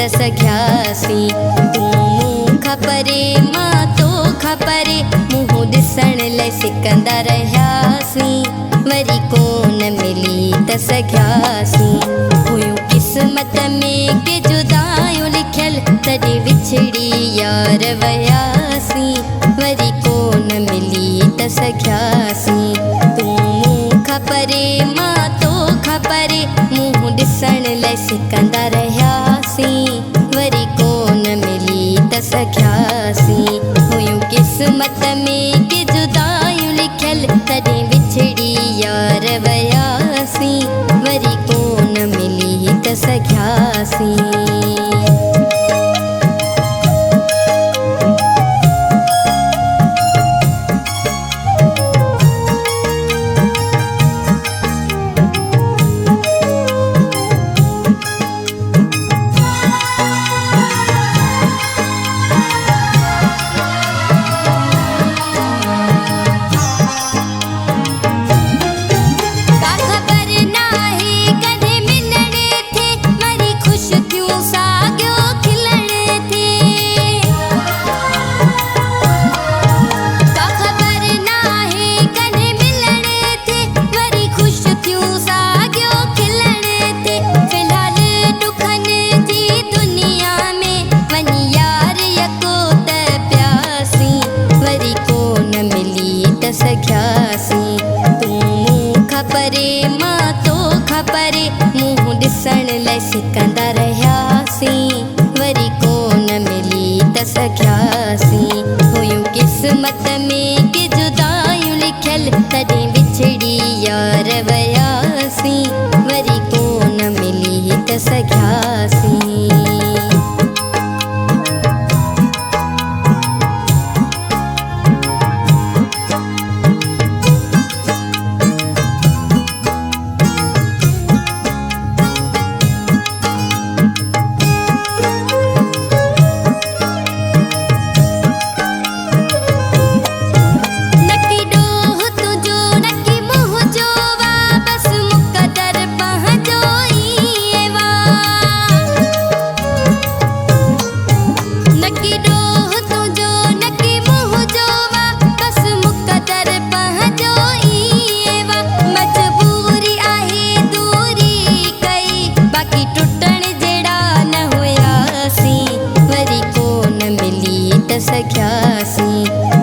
त सघियासीं। तूं मूंखां परे मां तोखां परे मुंहुं ॾिसण लाइ सिकंदा रहियासीं। वरी कोन मिली त सघियासीं। हुयूं क़िस्मत में के जुदायूं लिखियल तॾहिं विछड़ी यार वियासीं। वरी कोन मिली त सघियासीं। तूं मूंखां परे मां तोखां परे मुंहुं ॾिसण लाइ सिकंदा रहियासीं। वरी कोन मिली त सघियासीं। हुयूं क़िस्मत में के जुदायूं लिखियल तॾहिं विछड़ी यार वियासीं। वरी कोन मिली त सघियासीं। परे मुंहुं ॾिसण लाइ सिकंदा रहियासीं। वरी कोन मिली त सघियासीं। हुयूं क़िस्मत में के जुदायूं लिखियल तॾहिं विछड़ी यार वियासीं। वरी कोन मिली त सघियासीं।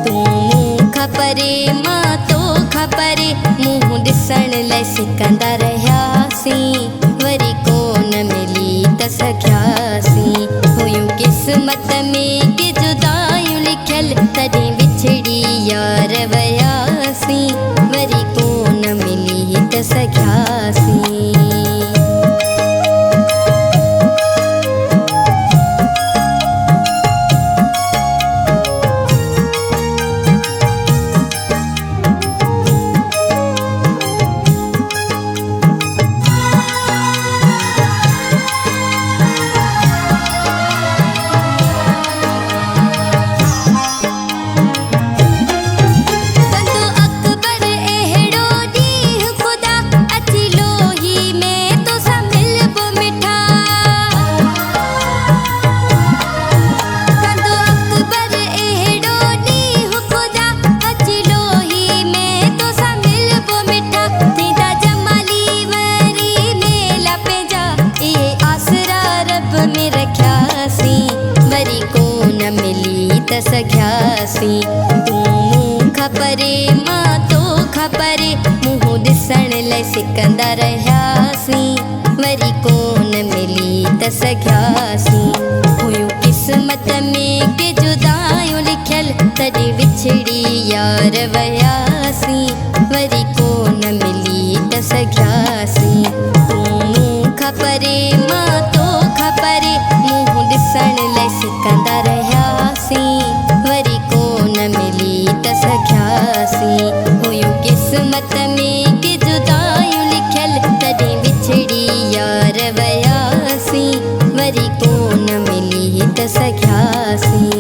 तूं मूंखां परे मां तोखां परे मुंहुं ॾिसण लाइ सिकंदा रहियासीं। वरी कोन मिली त सघियासीं। हुयूं क़िस्मत में के जुदायूं लिखियल तॾहिं विछड़ी यार वियासीं। वरी कोन मिली त सघियासीं। वरी कोन मिली त सघियासीं। तूं मूंखां परे मां तोखां परे मुंहुं ॾिसण लाइ सिकंदा रहियासीं। वरी कोन मिली त सघियासीं। हुयूं क़िस्मत में के जुदायूं लिखियल तॾहिं विछड़ी यार वियासीं। वरी कोन मिली त सघियासीं। तूं मूंखां परे मां तोखां परे मुंहुं ॾिसण लाइ सिकंदा रहियासीं। वरी कोन मिली त सघियासीं। हुयूं क़िस्मत में के जुदायूं लिखियल तॾहिं विछड़ी यार वियासीं। वरी कोन मिली त सघियासीं।